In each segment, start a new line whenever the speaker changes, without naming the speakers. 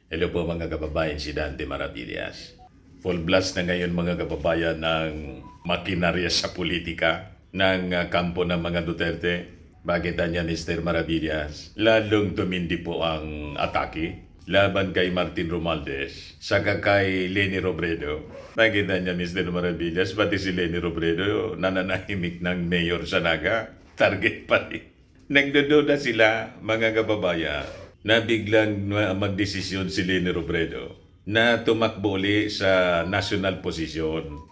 Hello po mga kababayan, si Dante Maravillas. Full blast na ngayon mga kababayan ng makinarya sa politika ng kampo ng mga Duterte. Bakit niya Mr. Maravillas? Lalong tumindi po ang atake laban kay Martin Romualdez saka kay Leni Robredo. Nakita niya Mr. Maravillas, pati si Leni Robredo nananahimik ng mayor sa Naga. Target pa rin. Nagdududa sila, mga kababayan, na biglang magdesisyon si Leni Robredo na tumakbo uli sa national posisyon.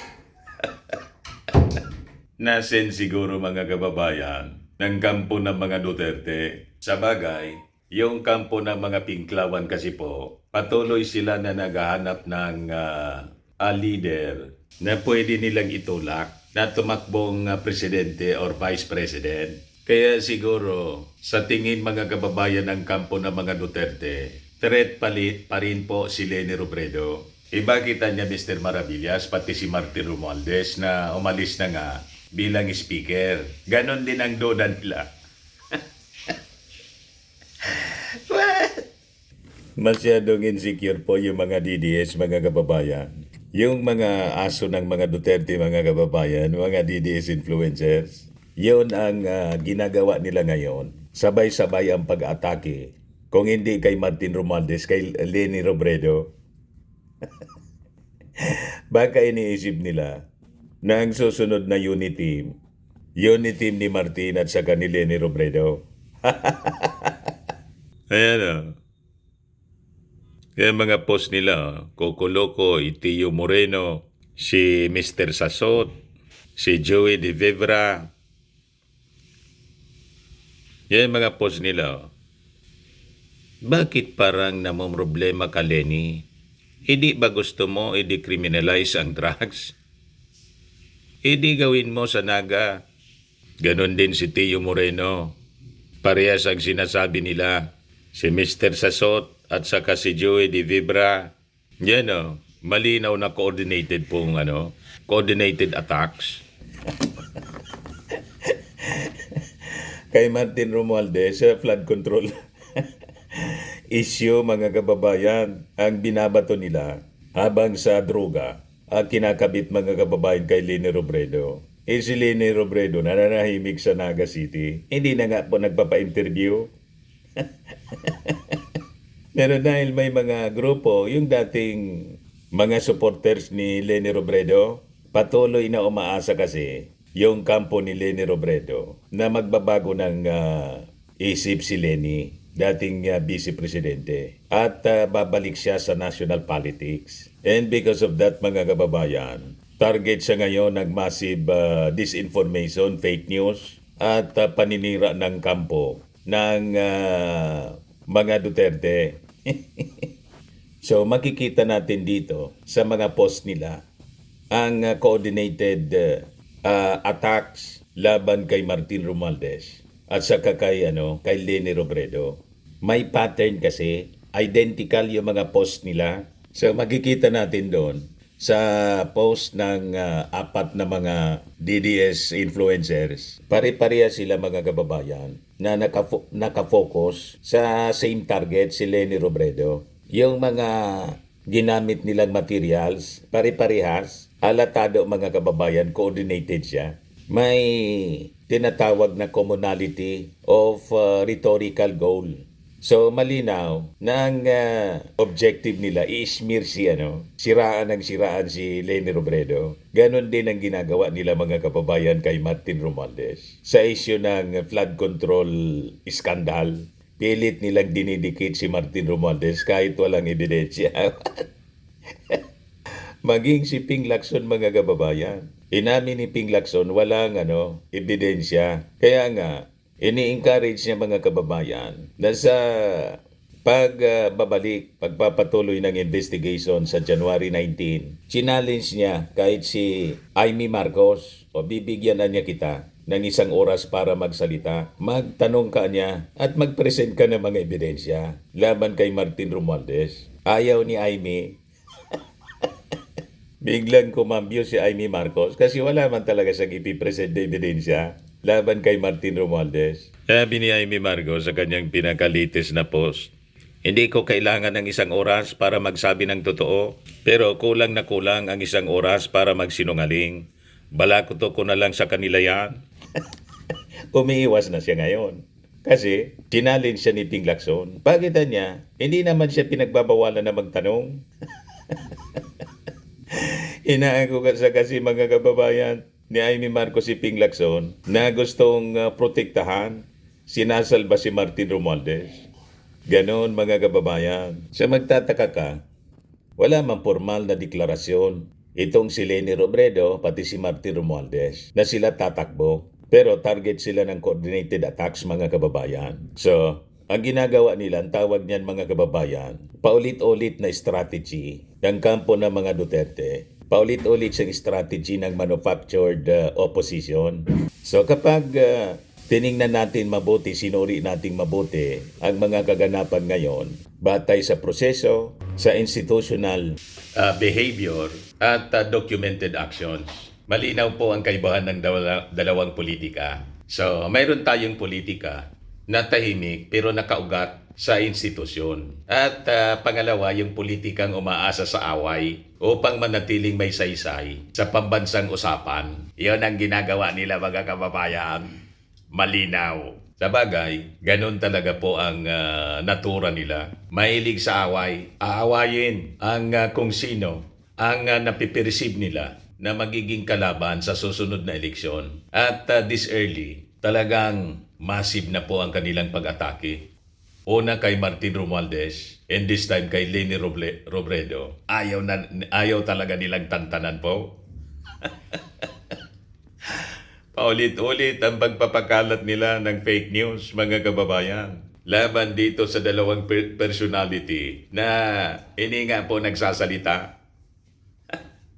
Nasen siguro mga kababayan ng kampo ng mga Duterte. Sa bagay, yung kampo ng mga Pinklawan kasi po, patuloy sila na naghahanap ng leader na pwede nilang itulak na tumakbong presidente or vice president. Kaya siguro, sa tingin mga kababayan ng kampo ng mga Duterte, threat pa rin po si Leni Robredo. Ibakita niya Mr. Maravillas, pati si Martin Romualdez na umalis na nga bilang speaker. Ganon din ang duda nila. Masyadong insecure po yung mga DDS, mga kababayan. Yung mga aso ng mga Duterte, mga kababayan, mga DDS influencers, yun ang ginagawa nila ngayon. Sabay-sabay ang pag-atake. Kung hindi kay Martin Romualdez, kay Leni Robredo. Baka iniisip nila na ang susunod na unit team ni Martin at saka ni Leni Robredo. Ayan o. Kaya mga post nila, Coco Loco, Itiyo Moreno, si Mr. Sasot, si Joey De Vivra. Yan mga post nila. Bakit parang namumroblema ka, Leni? Hindi ba gusto mo i-decriminalize ang drugs? Hindi gawin mo sa Naga. Ganon din si Tio Moreno. Parehas ang sinasabi nila. Si Mr. Sasot at saka si Joey De Vibra. Yan o, malinaw na coordinated attacks. Kay Martin Romualdez, flood control issue mga kababayan ang binabato nila habang sa droga ang kinakabit mga kababayan kay Leni Robredo. Si Leni Robredo nananahimik sa Naga City. Hindi na nga po nagpapa-interview. Pero dahil may mga grupo, yung dating mga supporters ni Leni Robredo, patuloy na umaasa kasi yung kampo ni Leni Robredo na magbabago ng isip si Leni, dating vice presidente, at babalik siya sa national politics. And because of that mga kababayan, target siya ngayon ng massive disinformation, fake news, at paninira ng kampo ng mga Duterte. So makikita natin dito sa mga post nila ang coordinated attacks laban kay Martin Romualdez at saka kay Leni Robredo. May pattern kasi, identical yung mga post nila. So makikita natin doon sa post ng apat na mga DDS influencers, pare-pareha sila mga kababayan na nakafocus sa same target, si Leni Robredo. Yung mga ginamit nilang materials, pare-parehas, alatado mga kababayan, coordinated siya. May tinatawag na commonality of rhetorical goal. So malinaw na ang objective nila i-smear siraan si Leni Robredo. Ganon din ang ginagawa nila mga kababayan kay Martin Romualdez. Sa issue ng flood control scandal, pilit nilang dinidikit si Martin Romualdez kahit walang ebidensya. Maging si Ping Lacson mga kababayan. Inamin ni Ping Lacson walang ebidensya. Kaya nga, ini-encourage niya mga kababayan na sa pagpapatuloy ng investigation sa January 19, challenge niya kahit si Amy Marcos o bibigyan na niya kita ng 1 oras para magsalita, magtanong ka niya at mag-present ka ng mga ebidensya laban kay Martin Romualdez. Ayaw ni Amy. Biglang kumambyo si Amy Marcos kasi wala man talaga siyang ipipresent na ebidensya laban kay Martin Romualdez. Sabi ni Amy Marcos sa kanyang pinakalitis na post, Hindi ko kailangan ng isang oras para magsabi ng totoo, pero kulang na kulang ang isang oras para magsinungaling. Balakuto ko na lang sa kanila yan. Umiiwas na siya ngayon. Kasi, challenge siya ni Ping Lacson. Bakit niya? Hindi naman siya pinagbabawalan na magtanong. Inaako kasi mga kababayan ni Amy Marcos si Ping Lacson na gustong protektahan, sinasalba si Martin Romualdez. Ganon mga kababayan. Sa magtataka ka, wala mang formal na deklarasyon itong si Leni Robredo pati si Martin Romualdez na sila tatakbo. Pero target sila ng coordinated attacks mga kababayan. So, ang ginagawa nila, ang tawag niyan mga kababayan, paulit-ulit na strategy ng kampo ng mga Duterte. Paulit-ulit siyang strategy ng manufactured opposition. So kapag tiningnan natin mabuti, sinuri natin mabuti ang mga kaganapan ngayon, batay sa proseso, sa institutional behavior at documented actions. Malinaw po ang kaibahan ng dalawang politika. So, mayroon tayong politika na tahimik pero nakaugat sa institusyon. At pangalawa, yung politikang umaasa sa away upang manatiling may saysay sa pambansang usapan. Iyon ang ginagawa nila mga kababayan. Malinaw. Sa bagay, ganun talaga po ang natura nila. Mahilig sa away. Aawayin ang kung sino ang napiperceive nila na magiging kalaban sa susunod na eleksyon. At this early, talagang massive na po ang kanilang pag-atake. Una kay Martin Romualdez, and this time kay Leni Robredo. Ayaw talaga nilang tantanan po. Paulit-ulit ang pagpapakalat nila ng fake news, mga kababayan. Laban dito sa dalawang personality na hindi nga po nagsasalita.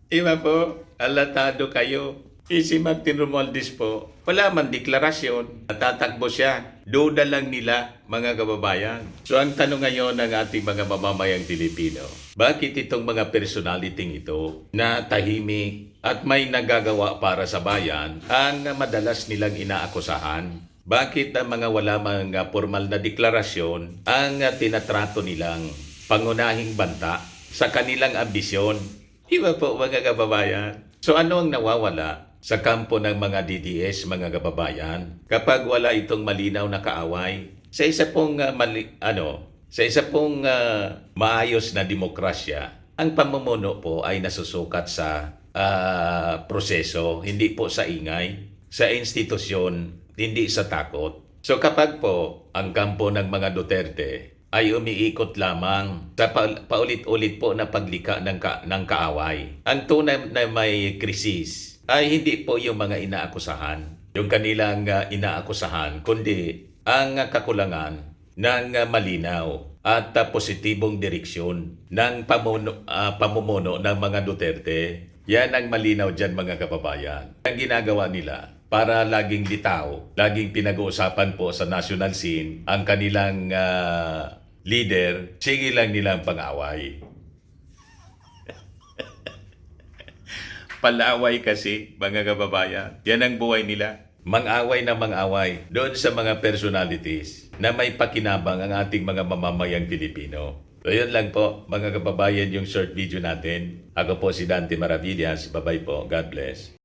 Iba po, alatado kayo. Si Martin Romualdez po, wala man deklarasyon. Natatakbo siya. Duda lang nila, mga kababayan. So ang tanong ngayon ng ating mga mamamayang Pilipino, bakit itong mga personality ito na tahimik at may nagagawa para sa bayan ang madalas nilang inaakusahan? Bakit ang mga wala mga formal na deklarasyon ang tinatrato nilang pangunahing banta sa kanilang ambisyon? Iba po mga kababayan. So ano ang nawawala sa kampo ng mga DDS mga kababayan kapag wala itong malinaw na kaaway sa isa pong maayos na demokrasya? Ang pamumuno po ay nasusukat sa proseso, hindi po sa ingay, sa institusyon, hindi sa takot. So kapag po ang kampo ng mga Duterte ay umiikot lamang sa paulit-ulit po na paglika ng kaaway, ang tunay na may krisis ay hindi po yung mga inaakusahan, yung kanilang inaakusahan, kundi ang kakulangan ng malinaw at positibong direksyon ng pamumuno ng mga Duterte. Yan ang malinaw dyan mga kababayan. Ang ginagawa nila para laging litaw, laging pinag-uusapan po sa national scene ang kanilang leader, sige lang nilang pang-away. Palaway kasi, mga kababayan. Yan ang buhay nila. Mang-away na mang-away doon sa mga personalities na may pakinabang ang ating mga mamamayang Pilipino. So yun lang po, mga kababayan, yung short video natin. Ako po si Dante Maravillas. Bye-bye po. God bless.